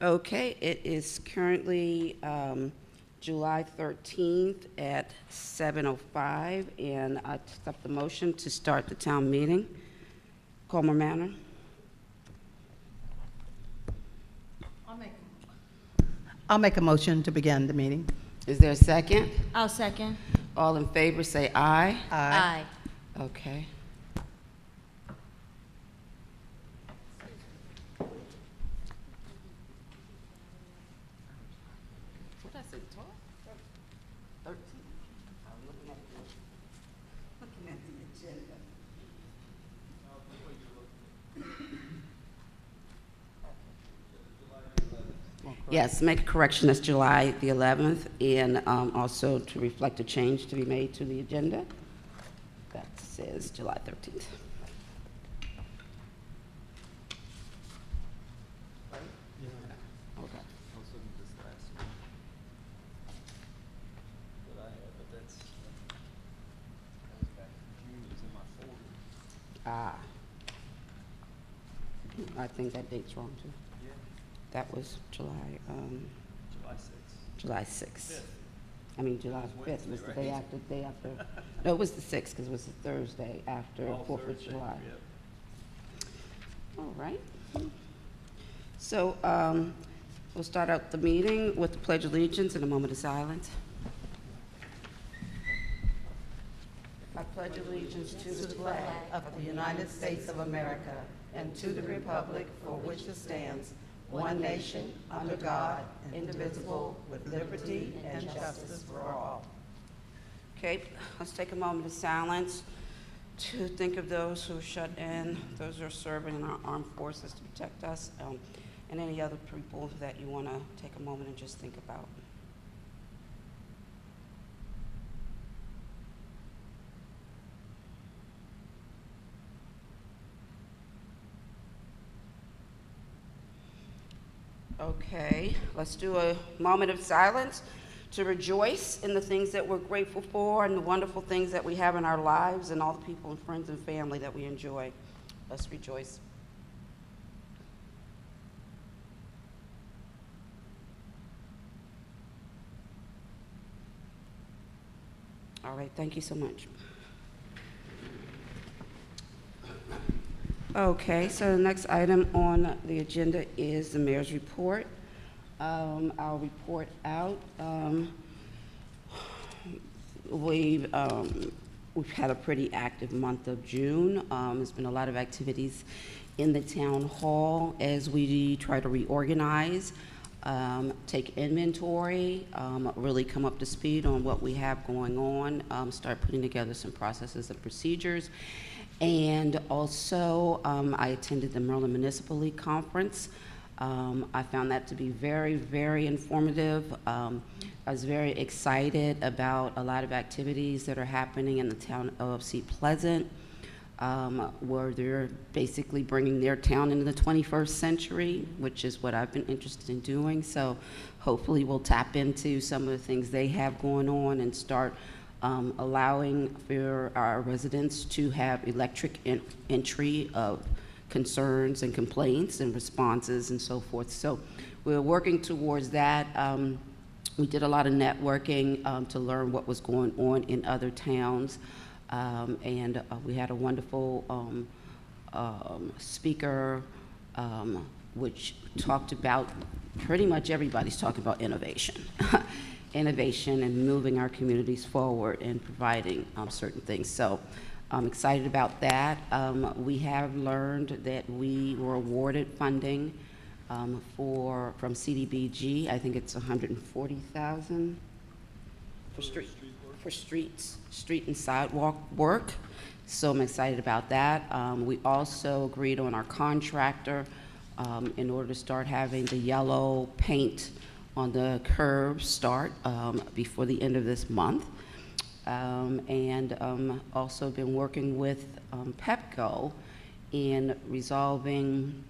Okay, it is currently July 13th at 7:05, and I accept the motion to start the town meeting. Colmar Manor. I'll make a motion to begin the meeting. Is there a second? I'll second. All in favor, say aye. Aye. Okay. What did I say, 12? 13? I'm looking at the agenda. Yes, make a correction, that's July the 11th, and also to reflect a change to be made to the agenda. That says July 13th. Okay. Ah. I think that date's wrong, too. Yeah. That was July July 6th. July 6th. 5th. I mean, July 5th was the day after, no, it was the 6th, because it was the Thursday after Oh, 4th of Thursday, July. yep. All right. So we'll start out the meeting with the Pledge of Allegiance and a moment of silence. I pledge allegiance to the flag Of the United States of America and to the republic for which it stands, one nation, under God, indivisible, with liberty and justice for all. Okay, let's take a moment of silence to think of those who are shut in, those who are serving in our armed forces to protect us, and any other people that you want to take a moment and just think about. Okay, let's do a moment of silence to rejoice in the things that we're grateful for and the wonderful things that we have in our lives and all the people and friends and family that we enjoy. Let's rejoice. All right, thank you so much. Okay, so the next item on the agenda is the mayor's report. I'll report out. We've had a pretty active month of June. There's been a lot of activities in the town hall as we try to reorganize, take inventory, really come up to speed on what we have going on, start putting together some processes and procedures. And also, I attended the Maryland Municipal League Conference. I found that to be very, very informative. I was very excited about a lot of activities that are happening in the town of Seat Pleasant, where they're basically bringing their town into the 21st century, which is what I've been interested in doing. So hopefully we'll tap into some of the things they have going on and start allowing for our residents to have electric entry of concerns and complaints and responses and so forth. So we're working towards that. We did a lot of networking to learn what was going on in other towns. And we had a wonderful speaker which talked about, pretty much everybody's talking about innovation. Innovation and moving our communities forward and providing certain things. So I'm excited about that. We have learned that we were awarded funding from CDBG. I think it's $140,000 for street and sidewalk work. So I'm excited about that. We also agreed on our contractor in order to start having the yellow paint on the curb start before the end of this month. And also been working with PEPCO in resolving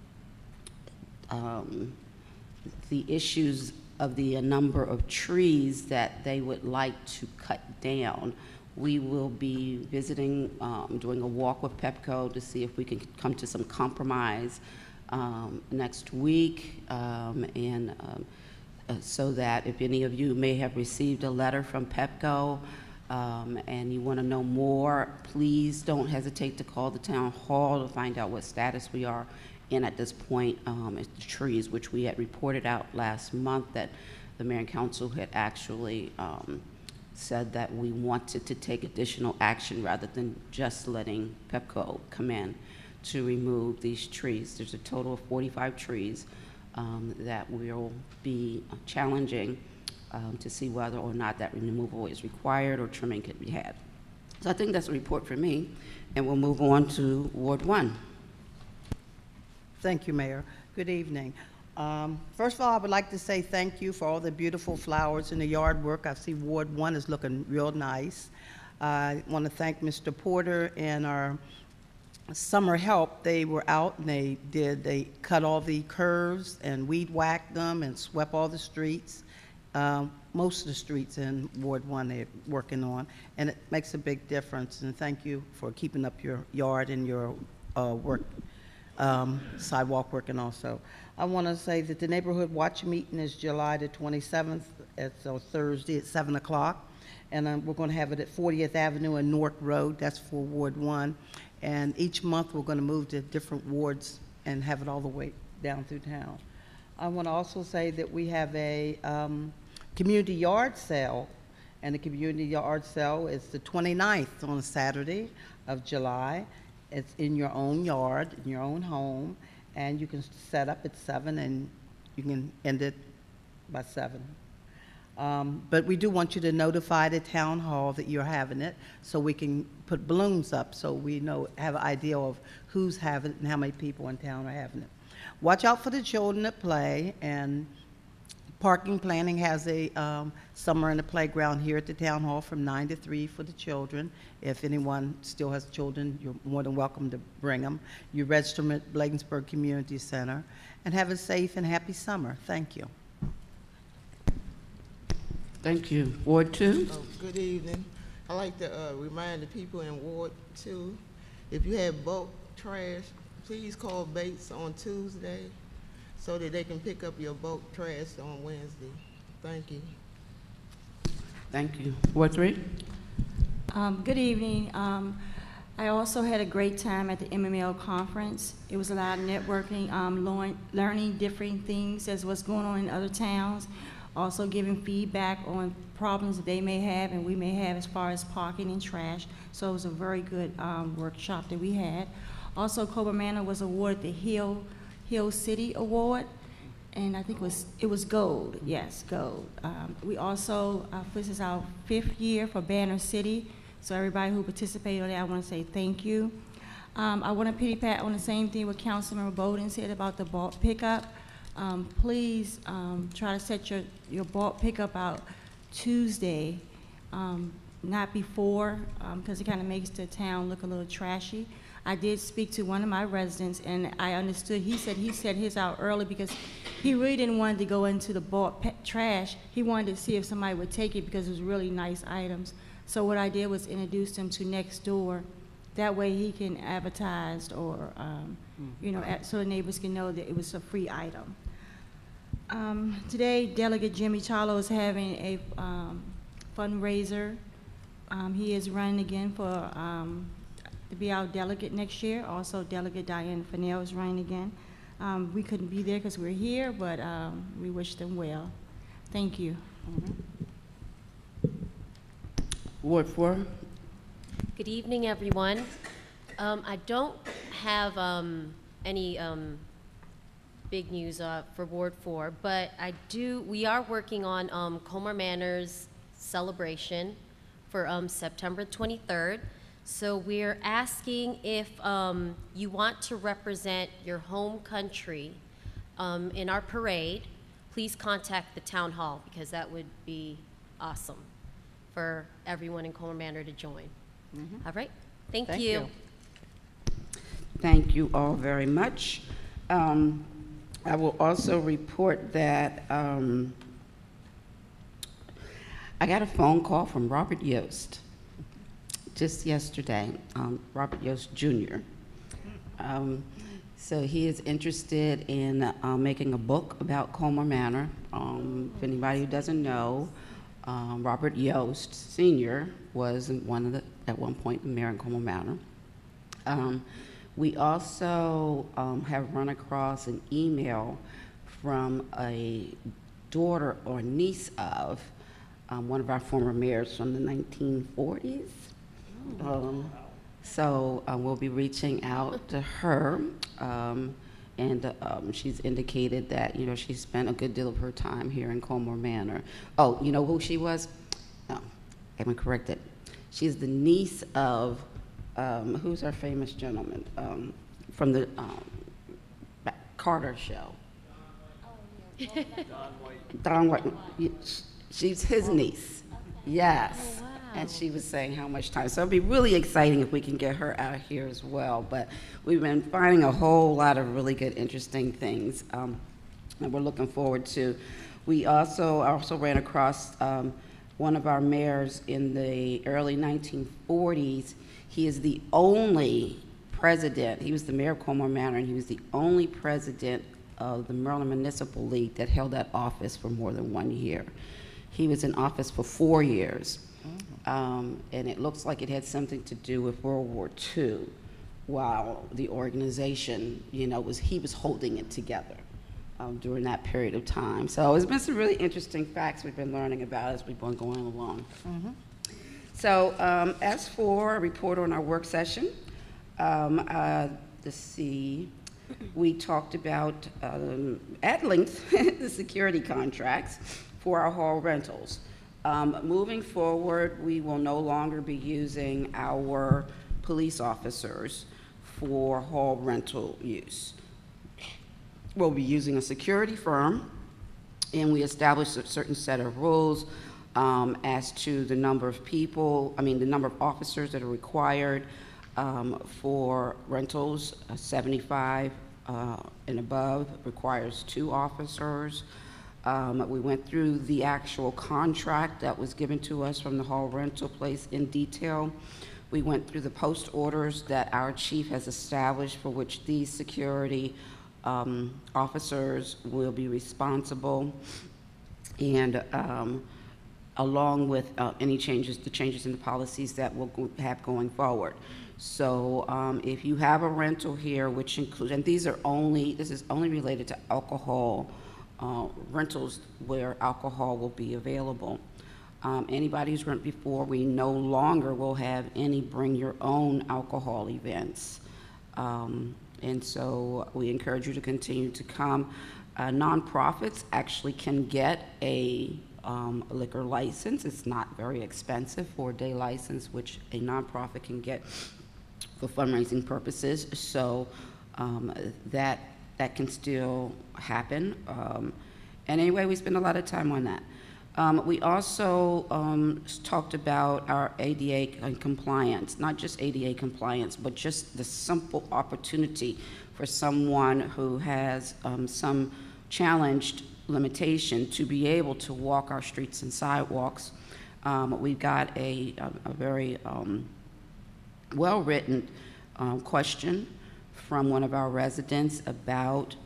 the issues of the number of trees that they would like to cut down. We will be visiting, doing a walk with PEPCO to see if we can come to some compromise next week, so that if any of you may have received a letter from PEPCO and you want to know more, please don't hesitate to call the town hall to find out what status we are in at this point. It's the trees, which we had reported out last month that the mayor and council had actually said that we wanted to take additional action rather than just letting PEPCO come in to remove these trees. There's a total of 45 trees that we'll be challenging to see whether or not that removal is required or trimming can be had. So I think that's a report for me, and we'll move on to Ward 1. Thank you, Mayor. Good evening. First of all, I would like to say thank you for all the beautiful flowers and the yard work. I see Ward 1 is looking real nice. I want to thank Mr. Porter and our summer help. They were out and they cut all the curves and weed whacked them and swept all the streets. Most of the streets in Ward 1 they're working on, and it makes a big difference. And thank you for keeping up your yard and your work, sidewalk working also. I want to say that the neighborhood watch meeting is July the 27th. It's a Thursday at 7 o'clock. And we're going to have it at 40th Avenue and Newark Road. That's for Ward 1. And each month we're going to move to different wards and have it all the way down through town. I want to also say that we have a community yard sale. And the community yard sale is the 29th on a Saturday of July. It's in your own yard, in your own home. And you can set up at 7 and you can end it by 7. But we do want you to notify the town hall that you're having it so we can put balloons up so we have an idea of who's having it and how many people in town are having it. Watch out for the children that play, and parking planning has a summer in the playground here at the town hall from 9 to 3 for the children. If anyone still has children, you're more than welcome to bring them. You register them at Bladensburg Community Center, and have a safe and happy summer. Thank you. Thank you. Ward 2? Oh, good evening. I'd like to remind the people in Ward 2, if you have bulk trash, please call Bates on Tuesday so that they can pick up your bulk trash on Wednesday. Thank you. Thank you. Ward 3? Good evening. I also had a great time at the MML conference. It was a lot of networking, learning different things as what's going on in other towns, also giving feedback on problems that they may have and we may have as far as parking and trash. So it was a very good workshop that we had. Also, Colmar Manor was awarded the Hill City Award, and I think it was gold. Yes, gold. We also, this is our 5th year for Banner City. So everybody who participated on that, I want to say thank you. I want to piggyback on the same thing what Councilmember Bowden said about the bulk pickup. Please try to set your bulk pickup out Tuesday, not before, because it kind of makes the town look a little trashy. I did speak to one of my residents, and I understood. He said his out early because he really didn't want to go into the bulk trash. He wanted to see if somebody would take it because it was really nice items. So what I did was introduce him to next door. That way he can advertise or, so the neighbors can know that it was a free item. Today, Delegate Jimmy Charlo is having a fundraiser. He is running again for to be our delegate next year. Also, Delegate Diane Fennell is running again. We couldn't be there because we're here, but we wish them well. Thank you. Ward 4? Good evening, everyone. I don't have any big news for Ward 4, but we are working on Colmar Manor's celebration for September 23rd. So we're asking if you want to represent your home country in our parade, please contact the town hall because that would be awesome for everyone in Colmar Manor to join. Mm-hmm. All right, thank you. Thank you all very much. I will also report that I got a phone call from Robert Yost just yesterday, Robert Yost Jr. So he is interested in making a book about Colmar Manor. If anybody who doesn't know, Robert Yost Sr. was at one point the mayor in Colmar Manor. We also have run across an email from a daughter or niece of one of our former mayors from the 1940s. So we'll be reaching out to her, and she's indicated that, you know, she spent a good deal of her time here in Colmar Manor. Oh, you know who she was? Oh, I'm gonna correct it. She's the niece of, who's our famous gentleman from the Carter show? Don White. She's his niece. Yes. Oh, wow. And she was saying how much time. So it'd be really exciting if we can get her out here as well. But we've been finding a whole lot of really good, interesting things that we're looking forward to. We also ran across one of our mayors in the early 1940s. He is the only president. He was the mayor of Colmar Manor, and he was the only president of the Maryland Municipal League that held that office for more than 1 year. He was in office for 4 years. And it looks like it had something to do with World War II, while the organization, you know, he was holding it together during that period of time. So it's been some really interesting facts we've been learning about as we've been going along. So as for a report on our work session, let's see, we talked about at length the security contracts for our hall rentals. Moving forward, we will no longer be using our police officers for hall rental use. We'll be using a security firm, and we established a certain set of rules as to the number of people, the number of officers that are required for rentals. 75 and above requires 2 officers. We went through the actual contract that was given to us from the hall rental place in detail. We went through the post orders that our chief has established for which these security officers will be responsible, and along with the changes in the policies that we'll have going forward. So if you have a rental here, which includes, and this is only related to alcohol rentals where alcohol will be available. Anybody who's rented before, we no longer will have any bring your own alcohol events. And so we encourage you to continue to come. Nonprofits actually can get a liquor license. It's not very expensive for a day license, which a nonprofit can get for fundraising purposes. So that can still happen. And anyway, we spend a lot of time on that. We also talked about our ADA compliance, not just ADA compliance, but just the simple opportunity for someone who has some challenged limitation to be able to walk our streets and sidewalks. We've got a very well-written question from one of our residents about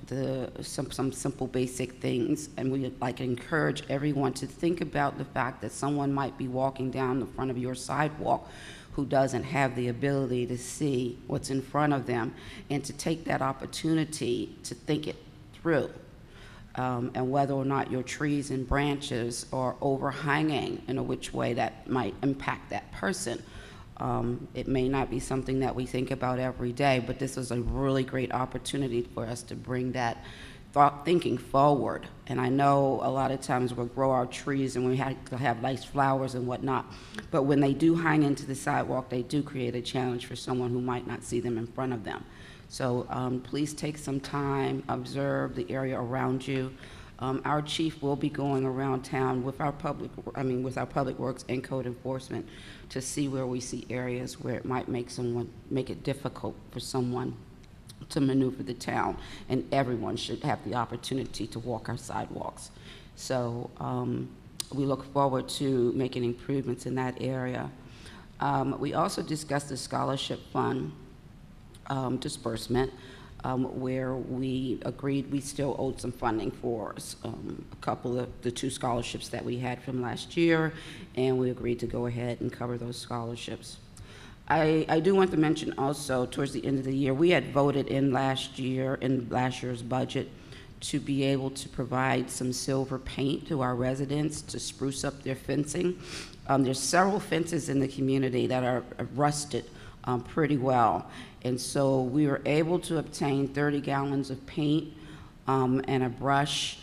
some simple basic things, and we would like to encourage everyone to think about the fact that someone might be walking down the front of your sidewalk who doesn't have the ability to see what's in front of them, and to take that opportunity to think it through, and whether or not your trees and branches are overhanging in a which way that might impact that person. It may not be something that we think about every day, but this is a really great opportunity for us to bring that thinking forward. And I know a lot of times we'll grow our trees and we have to have nice flowers and whatnot, but when they do hang into the sidewalk, they do create a challenge for someone who might not see them in front of them. So please take some time, observe the area around you. Our chief will be going around town with our public works and code enforcement to see where we see areas where it might make it difficult for someone to maneuver the town, and everyone should have the opportunity to walk our sidewalks. So we look forward to making improvements in that area. We also discussed the scholarship fund disbursement. where we agreed we still owed some funding for a couple of the 2 scholarships that we had from last year, and we agreed to go ahead and cover those scholarships. I do want to mention also, towards the end of the year, we had voted in last year's budget to be able to provide some silver paint to our residents to spruce up their fencing. There's several fences in the community that are rusted pretty well. And so we were able to obtain 30 gallons of paint and a brush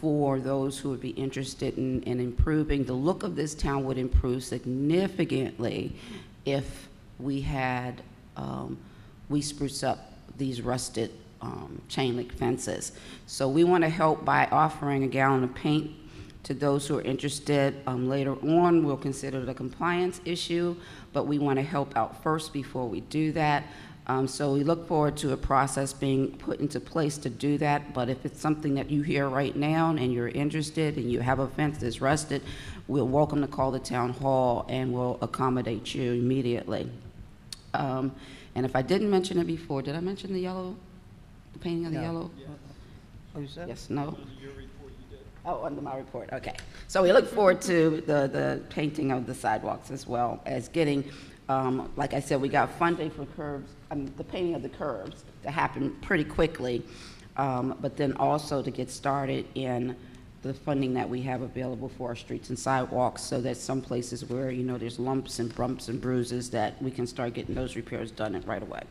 for those who would be interested in improving. The look of this town would improve significantly if we had, we spruce up these rusted chain link fences. So we want to help by offering a gallon of paint to those who are interested. Later on, we'll consider it a compliance issue, but we want to help out first before we do that. So we look forward to a process being put into place to do that, but if it's something that you hear right now and you're interested and you have a fence that's rusted, we're welcome to call the town hall and we'll accommodate you immediately. And if I didn't mention it before, did I mention the yellow, the painting of the yellow? Oh, you said? Yes, no? Oh, under my report, okay. So we look forward to the painting of the sidewalks as well as getting, like I said, we got funding for curbs, the painting of the curbs to happen pretty quickly, but then also to get started in the funding that we have available for our streets and sidewalks, so that some places where, you know, there's lumps and bumps and bruises, that we can start getting those repairs done right away.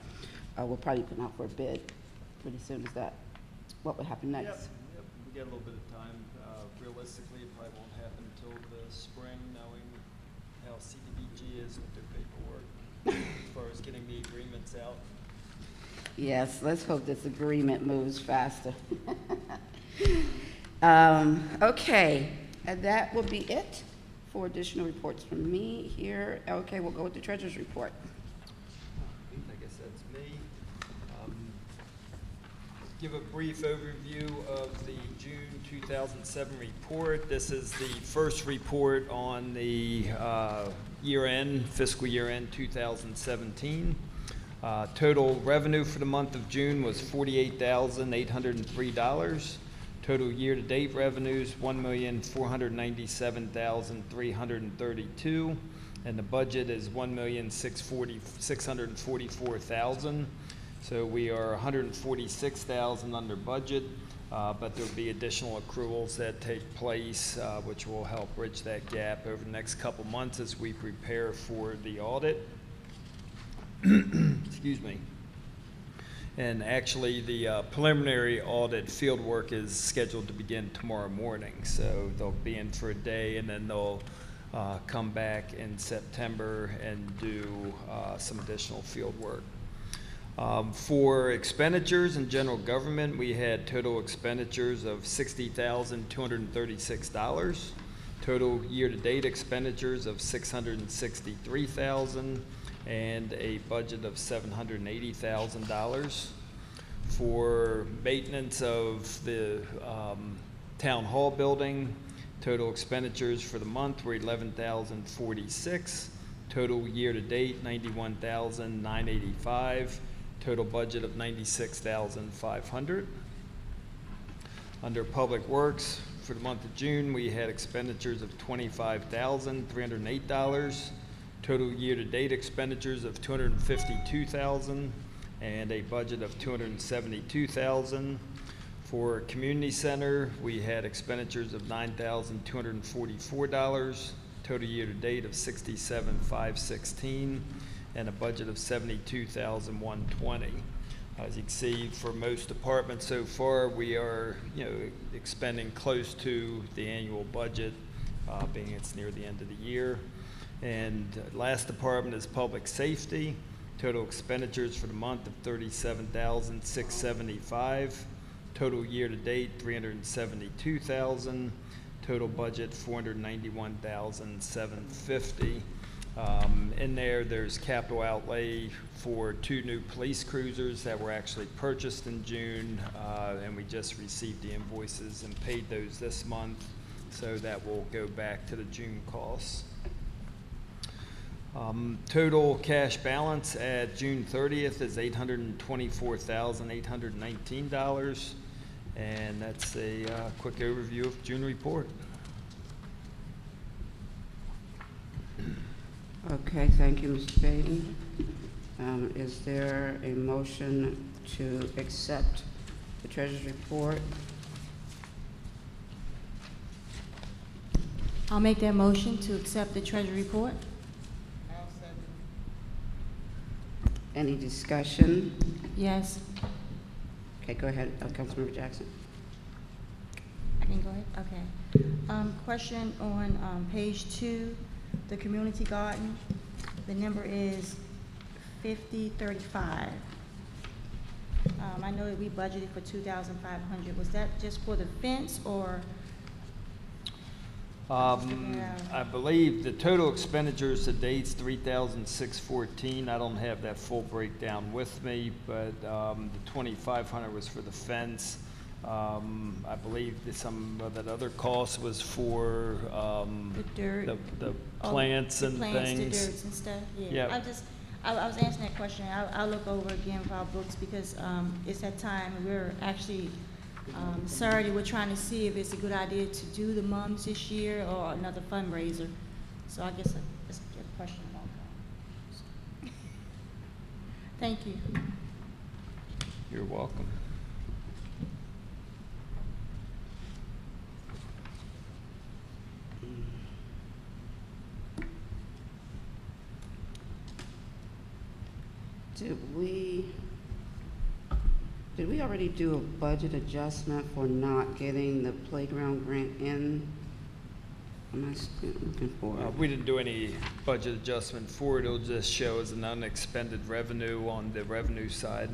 We'll probably put out for a bid pretty soon. Is that what would happen next? Yep, we get a little bit of time. Realistically, it probably won't happen until the spring, knowing how CDBG is with their paperwork as far as getting the agreements out. Yes, let's hope this agreement moves faster. Okay, and that will be it for additional reports from me here. Okay, we'll go with the treasurer's report. I guess that's me. Give a brief overview of the June 2007 report. This is the first report on the year-end, fiscal year-end 2017. Total revenue for the month of June was $48,803. Total year-to-date revenues, $1,497,332, and the budget is $1,644,000. So we are $146,000 under budget, but there'll be additional accruals that take place, which will help bridge that gap over the next couple months as we prepare for the audit. Excuse me. And actually, the preliminary audit field work is scheduled to begin tomorrow morning. So they'll be in for a day, and then they'll come back in September and do some additional field work. For expenditures in general government, we had total expenditures of $60,236. Total year-to-date expenditures of $663,000. And a budget of $780,000. For maintenance of the town hall building, total expenditures for the month were $11,046. Total year-to-date, $91,985. Total budget of $96,500. Under Public Works, for the month of June, we had expenditures of $25,308. Total year-to-date expenditures of $252,000 and a budget of $272,000. For Community Center, we had expenditures of $9,244, total year-to-date of $67,516, and a budget of $72,120. As you can see, for most departments so far, we are, expending close to the annual budget, being it's near the end of the year. And last department is Public Safety. Total expenditures for the month of $37,675. Total year-to-date, $372,000. Total budget, $491,750. In there's capital outlay for 2 new police cruisers that were actually purchased in June, and we just received the invoices and paid those this month, so that will go back to the June costs. Total cash balance at June 30th is $824,819. And that's a quick overview of June report. Okay, thank you, Mr. Baden. Is there a motion to accept the treasurer's report? I'll make that motion to accept the treasury report. I'll second. Any discussion? Yes. Okay, go ahead, Councilmember Jackson. I can go ahead? Okay. Question on page 2, the community garden. The number is 5035. I know that we budgeted for 2,500. Was that just for the fence or? I believe the total expenditures to date's $3,614. I don't have that full breakdown with me, but the $2,500 was for the fence. I believe that some of that other cost was for The dirt. the plants the and plants, things. the dirts and stuff, yeah. Yeah. I was answering that question. I'll look over again for our books because it's that time. We're actually, Saturday, we're trying to see if it's a good idea to do the mums this year or another fundraiser. So I guess it's a question about that. Thank you. You're welcome. Did we already do a budget adjustment for not getting the playground grant in? Am I still looking for it? We didn't do any budget adjustment for it. It'll just show as an unexpended revenue on the revenue side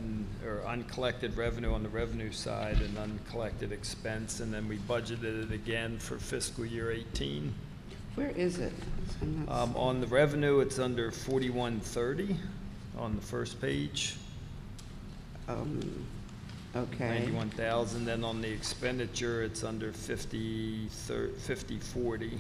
or uncollected revenue on the revenue side and uncollected expense. And then we budgeted it again for fiscal year 18. Where is it? I'm not On the revenue, it's under 4130 on the first page. Okay. 91,000. Then on the expenditure, it's under 5040.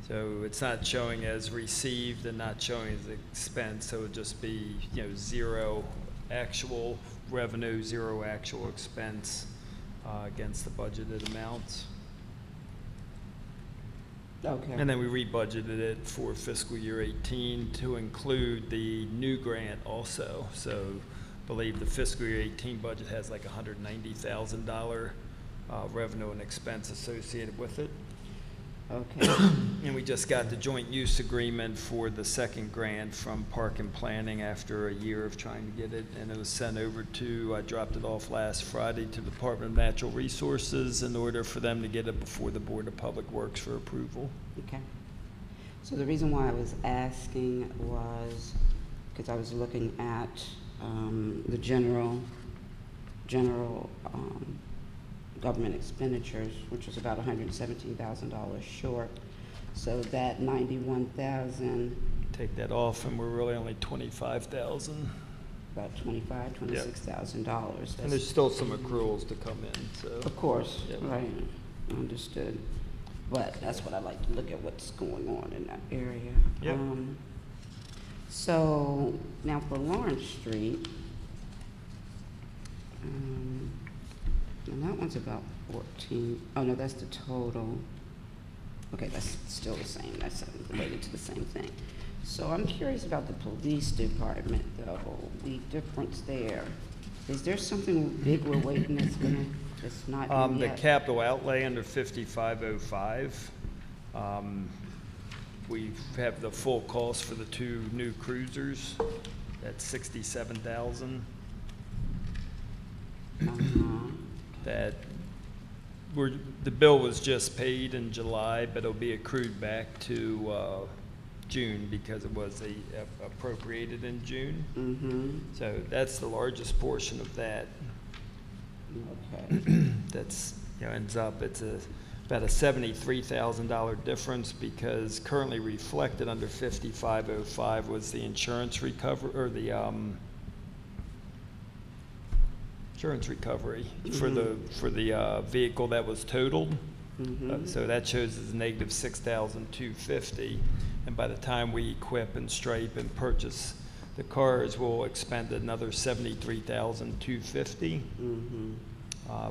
So it's not showing as received and not showing as expense. So it'd just be, zero actual revenue, zero actual expense against the budgeted amounts. Okay. And then we rebudgeted it for fiscal year 18 to include the new grant also. So I believe the fiscal year 18 budget has like $190,000 revenue and expense associated with it. Okay. And we just got the joint use agreement for the second grant from Park and Planning after a year of trying to get it. And it was sent over I dropped it off last Friday to the Department of Natural Resources in order for them to get it before the Board of Public Works for approval. Okay. So the reason why I was asking was because I was looking at the general government expenditures, which was about $117,000 short. So that 91,000, Take that off, and we're really only 25,000. about $26,000. And there's still some accruals to come in, so. Of course, Yep. right, understood. But that's what I like to look at what's going on in that area. Yep. So now for Lawrence Street, and that one's about 14. Oh no, that's the total. Okay, that's still the same. That's related to the same thing. So I'm curious about the police department, though. The difference there. Is there something big we're waiting that's not in The yet? capital outlay under 5505. We have the full cost for the 2 new cruisers. That's 67,000. That the bill was just paid in July, but it'll be accrued back to June because it was appropriated in June. Mm-hmm. So that's the largest portion of that. Okay. That's, ends up, it's about a $73,000 difference because currently reflected under 5505 was the insurance recovery, or the insurance recovery for the vehicle that was totaled. Mm-hmm. So that shows as negative 6,250. And by the time we equip and stripe and purchase the cars, we'll expend another $73,250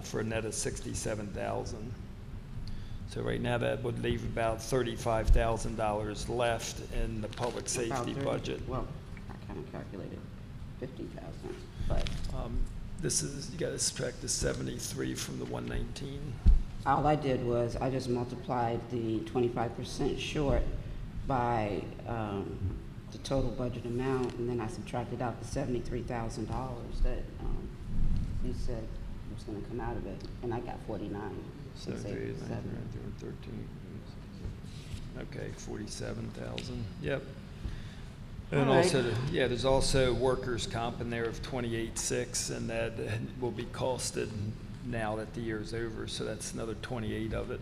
for a net of $67,000. So right now that would leave about $35,000 left in the public About safety 30 budget. Well, I kind of calculated 50,000, but This is, you gotta subtract the 73 from the 119. all I did was I just multiplied the 25% short by the total budget amount, and then I subtracted out the $73,000 that you said was going to come out of it, and I got 49. So Let's say 13. Okay, 47,000. Yep. And All right. also, yeah, there's also workers' comp in there of 28.6, and that will be costed now that the year's over. So that's another 28 of it.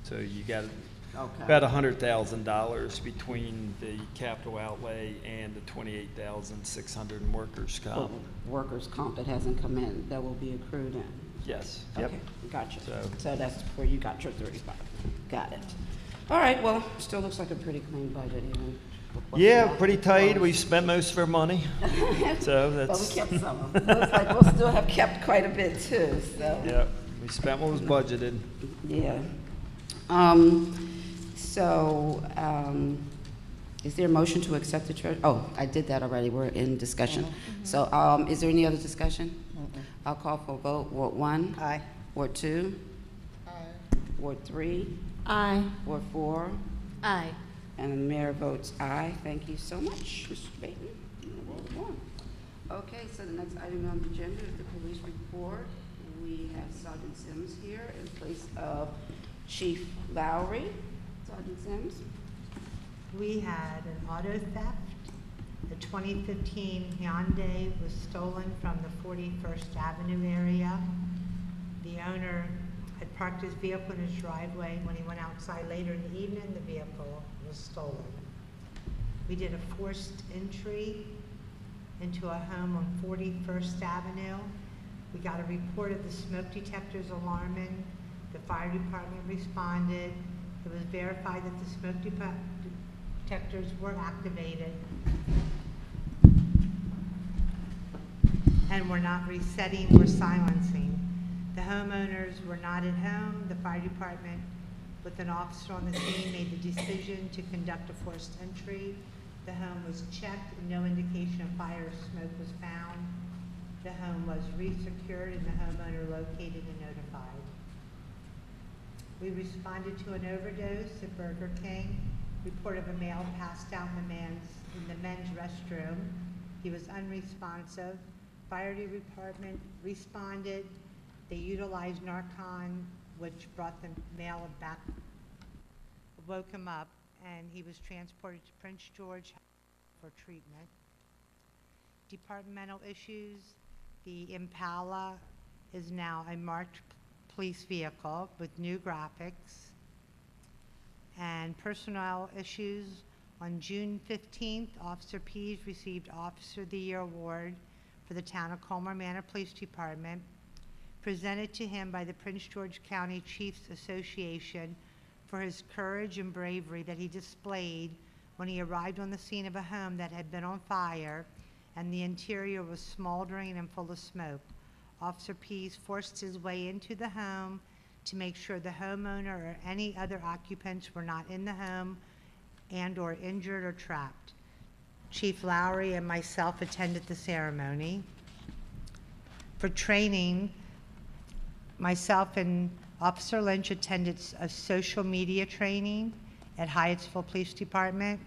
So you got Okay. about $100,000 between the capital outlay and the 28,600 in workers' Well, comp. workers' comp that hasn't come in, that will be accrued in. Yes. Yep. Okay, gotcha. So- So that's where you got your 35. Got it. All right, well, still looks like a pretty clean budget even. with what's Yeah, left. pretty tight. We spent most of our money. So But we that's, kept some of it. Looks like we'll still have kept quite a bit too, so. yeah, we spent what was budgeted. Yeah. Is there a motion to accept the treasure? Oh, I did that already. We're in discussion. So, is there any other discussion? I'll call for a vote. Ward 1? Aye. Ward 2? Aye. Ward 3? Aye. Ward 4? Aye. And the mayor votes aye. Thank you so much, Mr. Bateman. Ward 1. Okay, so the next item on the agenda is the police report. We have Sergeant Sims here in place of Chief Lowry. Sergeant Sims? We had an auto theft. A 2015 Hyundai was stolen from the 41st Avenue area. The owner had parked his vehicle in his driveway. When he went outside later in the evening, the vehicle was stolen. We did a forced entry into a home on 41st Avenue. We got a report of the smoke detectors alarming. The fire department responded. It was verified that the smoke detectors were activated and were not resetting or silencing. The homeowners were not at home. The fire department, with an officer on the scene, made the decision to conduct a forced entry. The home was checked and no indication of fire or smoke was found. The home was resecured and the homeowner located and notified. We responded to an overdose at Burger King. Report of a male passed out in the men's restroom. He was unresponsive. Fire department responded. They utilized Narcan, which brought the male back, woke him up, and he was transported to Prince George for treatment. Departmental issues: the Impala is now a marked police vehicle with new graphics. And personnel issues: on June 15th, Officer Pease received Officer of the Year Award for the town of Colmar Manor Police Department, presented to him by the Prince George County Chiefs Association for his courage and bravery that he displayed when he arrived on the scene of a home that had been on fire and the interior was smoldering and full of smoke. Officer Pease forced his way into the home to make sure the homeowner or any other occupants were not in the home and or injured or trapped. Chief Lowry and myself attended the ceremony. For training, myself and Officer Lynch attended a social media training at Hyattsville Police Department.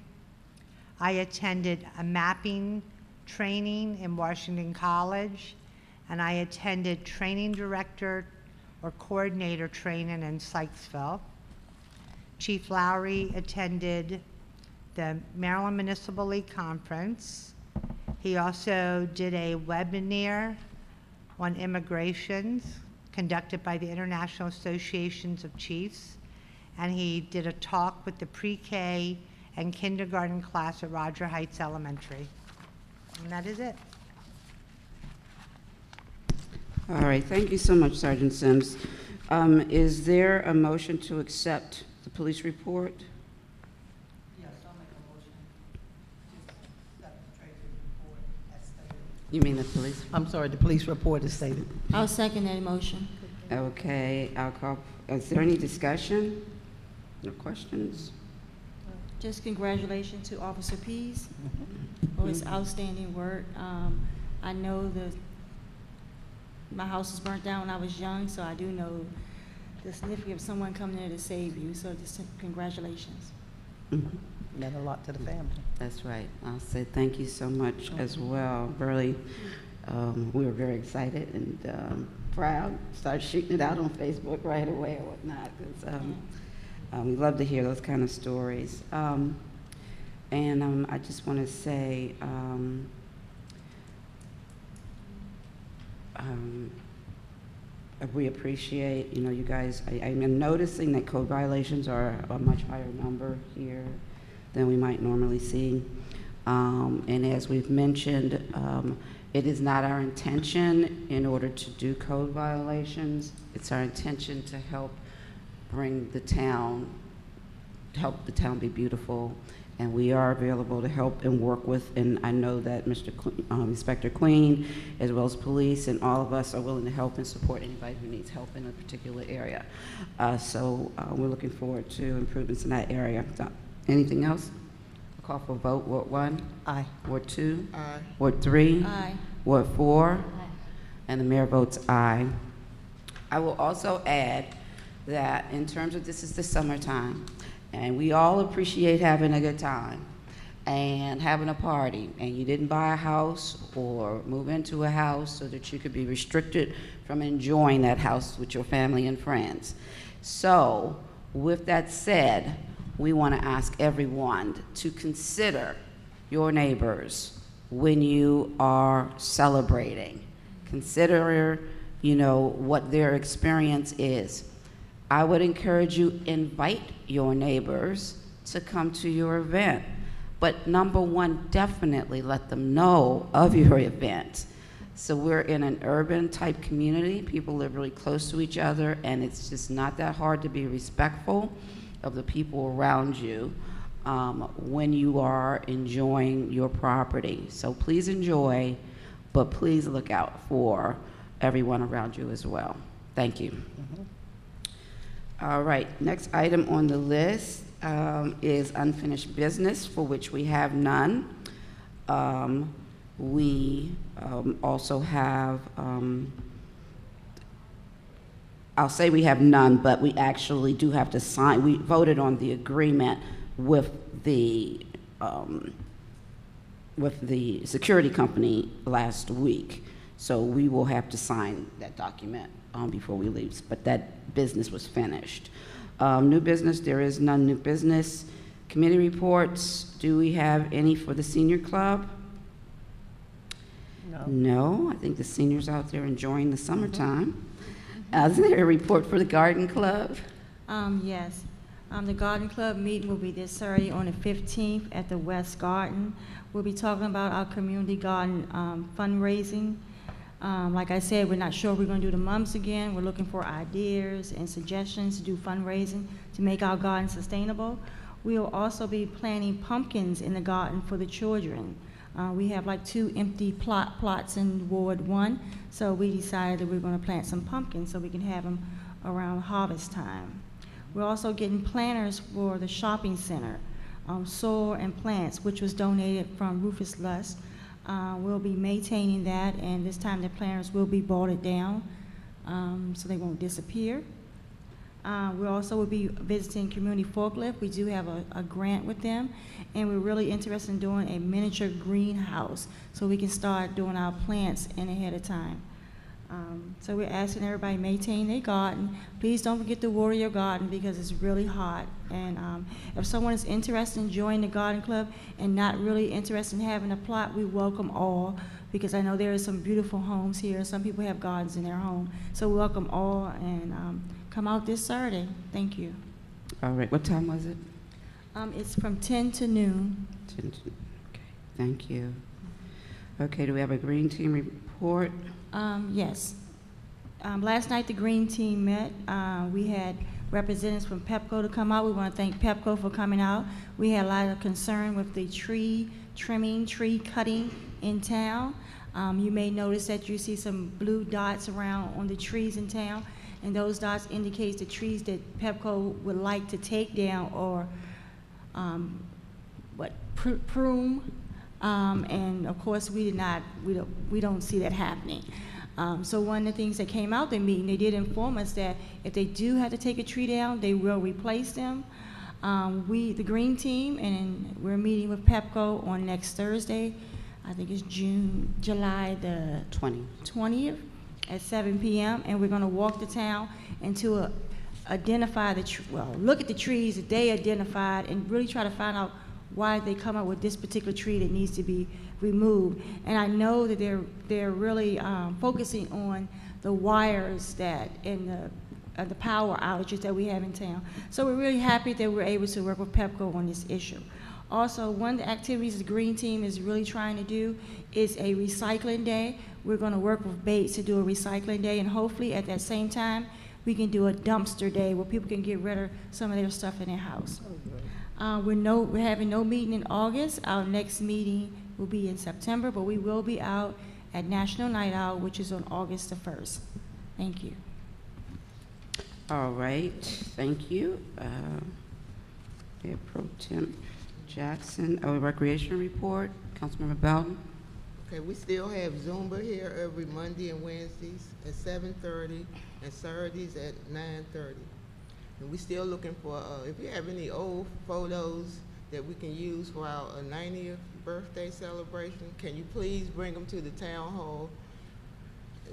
I attended a mapping training in Washington College, and I attended training director or coordinator training in Sykesville. Chief Lowry attended the Maryland Municipal League Conference. He also did a webinar on immigrations conducted by the International Associations of Chiefs, and he did a talk with the pre-K and kindergarten class at Roger Heights Elementary. And that is it. All right, thank you so much, Sergeant Sims. Is there a motion to accept the police report? Yes, You mean the police? I'm sorry, the police report is stated. I'll second that motion. Okay, I'll call, is there any discussion? No questions? Just congratulations to Officer Pease for his outstanding work. I know my house was burnt down when I was young, so I do know the significance of someone coming there to save you, so just congratulations. Meant a lot to the family. That's right. I'll say thank you so much as well. Really, we were very excited and proud. Started shooting it out on Facebook right away or whatnot. 'Cause, we love to hear those kind of stories. And I just want to say, we appreciate, you know, you guys, I'm noticing that code violations are a much higher number here than we might normally see. And as we've mentioned, it is not our intention in order to do code violations. It's our intention to help bring the town, help the town be beautiful. And we are available to help and work with, and I know that Inspector Queen, as well as police, and all of us are willing to help and support anybody who needs help in a particular area. So we're looking forward to improvements in that area. So, anything else? I'll call for a vote. Ward 1? Aye. Ward 2? Aye. Ward 3? Aye. Ward 4? And the mayor votes aye. I will also add that in terms of, this is the summertime, and we all appreciate having a good time and having a party, and you didn't buy a house or move into a house so that you could be restricted from enjoying that house with your family and friends. So with that said, we want to ask everyone to consider your neighbors when you are celebrating. Consider, you know, what their experience is. I would encourage you, invite your neighbors to come to your event. But number one, definitely let them know of your event. So we're in an urban type community. People live really close to each other, and it's just not that hard to be respectful of the people around you when you are enjoying your property. So please enjoy, but please look out for everyone around you as well. Thank you. All right, next item on the list is unfinished business, for which we have none. We also have, I'll say we have none, but we actually do have to sign. We voted on the agreement with the security company last week. So we will have to sign that document before we leave, but that business was finished. New business, there is none new business. Committee reports, do we have any for the senior club? No. No, I think the seniors out there enjoying the summertime. Is there a report for the garden club? Yes. The garden club meeting will be this Saturday on the 15th at the West Garden. We'll be talking about our community garden fundraising. Like I said, we're not sure if we're going to do the mums again. We're looking for ideas and suggestions to do fundraising to make our garden sustainable. We'll also be planting pumpkins in the garden for the children. We have like 2 empty plots in Ward 1, so we decided that we're going to plant some pumpkins so we can have them around harvest time. We're also getting planters for the shopping center, soil and plants, which was donated from Rufus Lust. We'll be maintaining that, and this time the planters will be bolted down so they won't disappear. We also will be visiting Community Forklift. We do have a grant with them, and we're really interested in doing a miniature greenhouse so we can start doing our plants in ahead of time. So we're asking everybody to maintain their garden. Please don't forget to water your garden because it's really hot. And if someone is interested in joining the garden club and not really interested in having a plot, we welcome all, because I know there are some beautiful homes here. Some people have gardens in their home. So we welcome all, and come out this Saturday. Thank you. All right, what time was it? It's from 10 to noon. Okay, thank you. Okay, do we have a green team report? Yes. Last night the green team met. We had representatives from Pepco to come out. We want to thank Pepco for coming out. We had a lot of concern with the tree trimming, tree cutting in town. You may notice that you see some blue dots around on the trees in town, and those dots indicate the trees that Pepco would like to take down or prune. And of course, we don't see that happening. So one of the things that came out the meeting, they did inform us that if they do have to take a tree down, they will replace them. The green team, and we're meeting with Pepco on next Thursday. I think it's July the 20th at 7 p.m. And we're going to walk the town and to identify look at the trees that they identified and really try to find out why they come up with this particular tree that needs to be removed. And I know that they're really focusing on the wires and the power outages that we have in town. So we're really happy that we're able to work with Pepco on this issue. Also, one of the activities the Green Team is really trying to do is a recycling day. We're going to work with Bates to do a recycling day, and hopefully at that same time, we can do a dumpster day where people can get rid of some of their stuff in their house. We're having no meeting in August. Our next meeting will be in September, but we will be out at National Night Out, which is on August the 1st. Thank you. All right, thank you. Mayor Pro Tem Jackson, recreation report, Councilmember Belton. Okay, we still have Zumba here every Monday and Wednesdays at 7:30 and Saturdays at 9:30. And we still looking for, if you have any old photos that we can use for our 90th birthday celebration, can you please bring them to the town hall?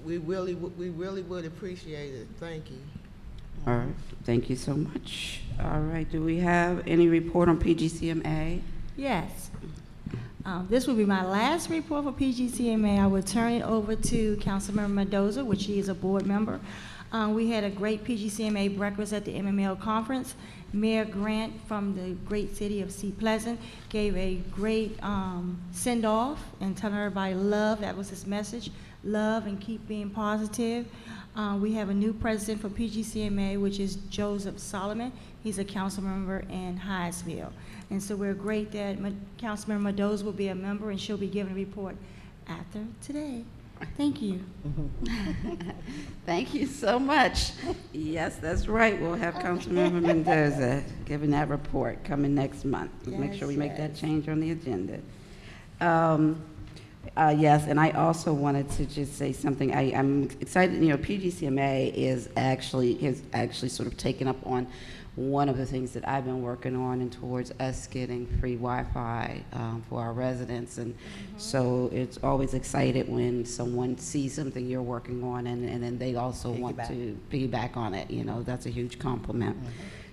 We really would appreciate it. Thank you. All right, thank you so much. All right, do we have any report on PGCMA? Yes. This will be my last report for PGCMA. I will turn it over to Councilmember Mendoza, which she is a board member. We had a great PGCMA breakfast at the MML conference. Mayor Grant from the great city of Sea Pleasant gave a great send-off and telling everybody love. That was his message, love and keep being positive. We have a new president for PGCMA, which is Joseph Solomon. He's a council member in Hyattsville. And so we're great that Councilmember Mendoza will be a member, and she'll be giving a report after today. Thank you. Thank you so much. Yes, that's right. We'll have Councilmember Mendoza giving that report coming next month. Make sure we make that change on the agenda. Yes, and I also wanted to just say something. I'm excited. You know, PGCMA has actually sort of taken up on one of the things that I've been working on and towards us getting free Wi-Fi for our residents. And so it's always excited when someone sees something you're working on and then they also want to piggyback on it. You know, that's a huge compliment.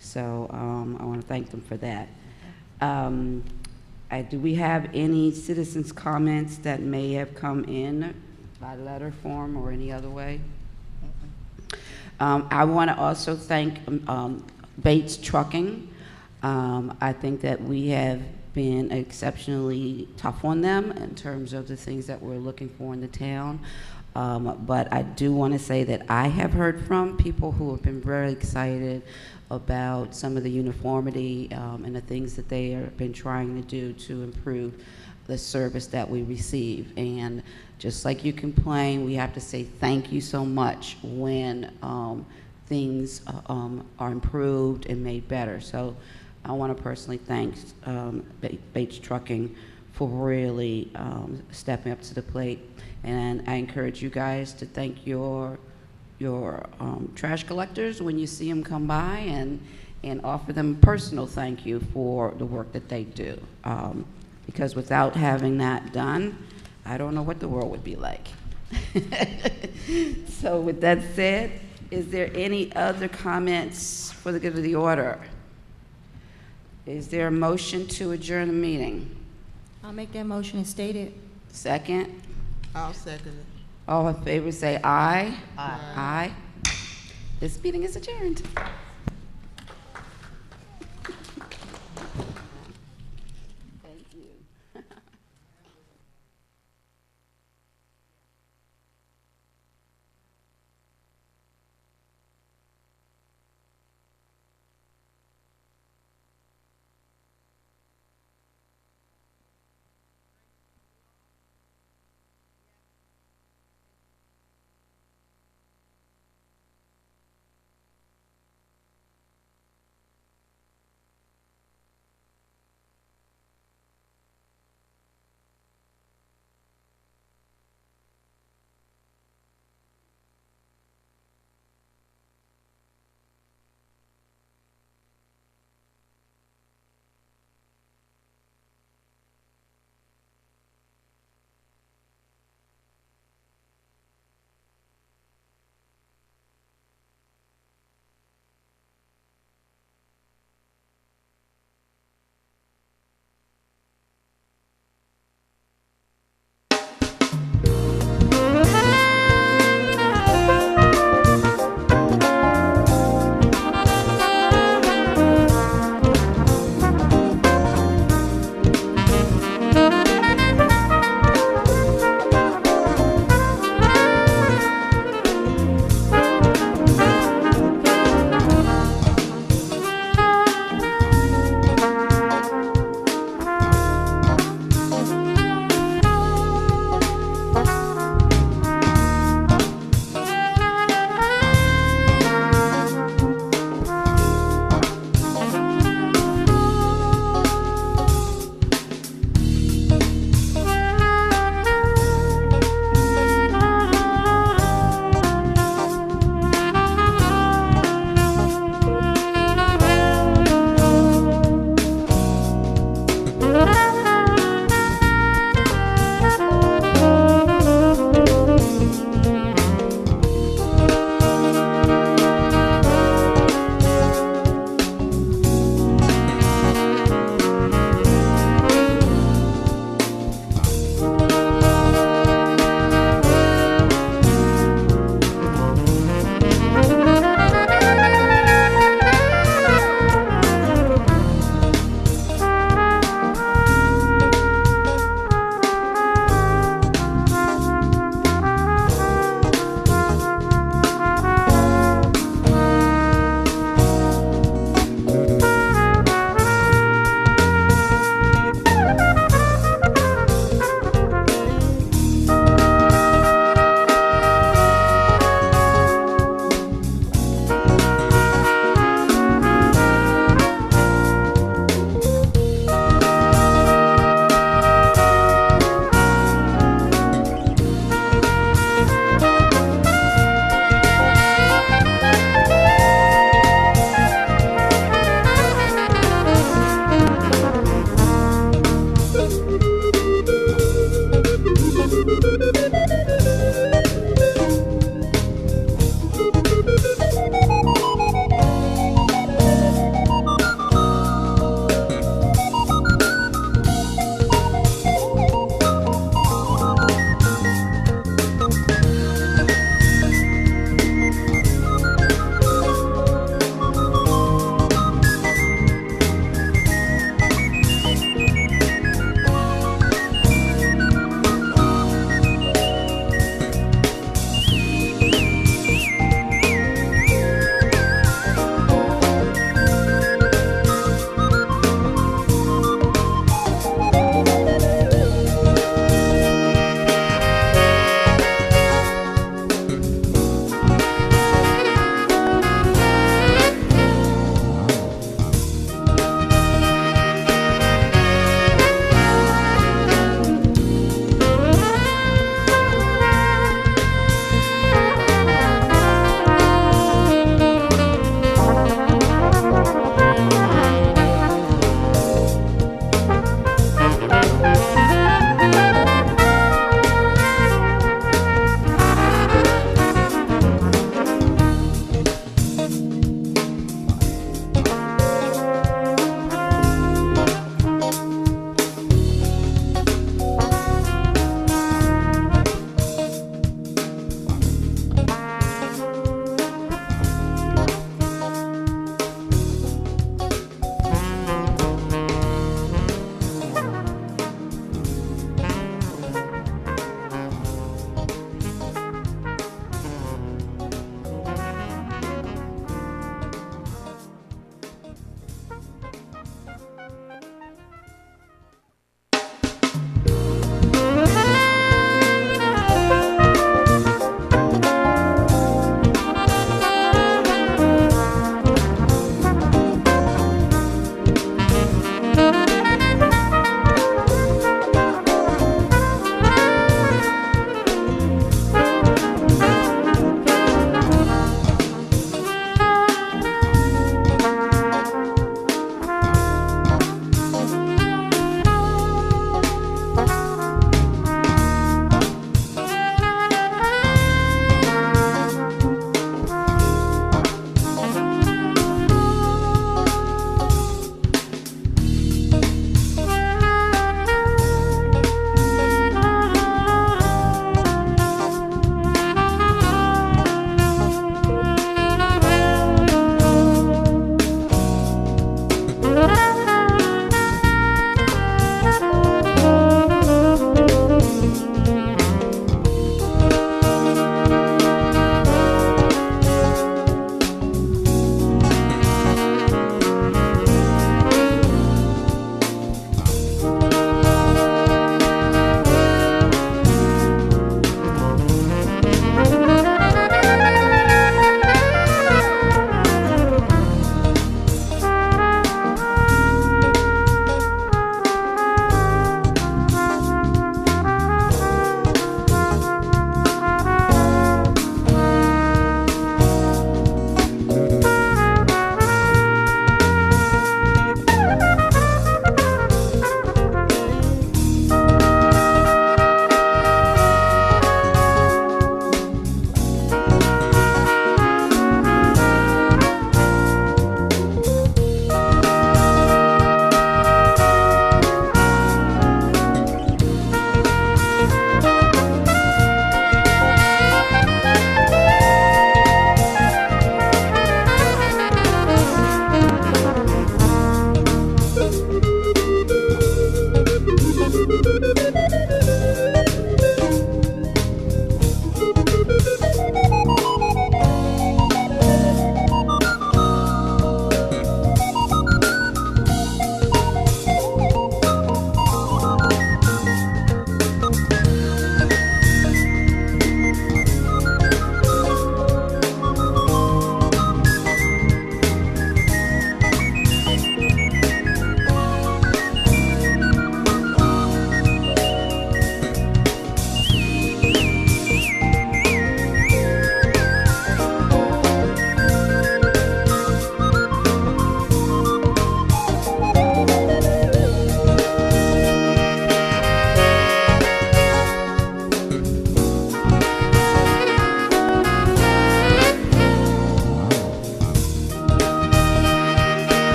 So I want to thank them for that. Do we have any citizens' comments that may have come in by letter form or any other way? I want to also thank Bates Trucking. I think that we have been exceptionally tough on them in terms of the things that we're looking for in the town. But I do want to say that I have heard from people who have been very excited about some of the uniformity and the things that they have been trying to do to improve the service that we receive. And just like you complain, we have to say thank you so much when things are improved and made better. So I want to personally thank Bates Trucking for really stepping up to the plate. And I encourage you guys to thank your trash collectors when you see them come by and offer them a personal thank you for the work that they do. Because without having that done, I don't know what the world would be like. So with that said, is there any other comments for the good of the order? Is there a motion to adjourn the meeting? I'll make that motion and state it. Second? I'll second it. All in favor say aye. Aye. Aye. This meeting is adjourned.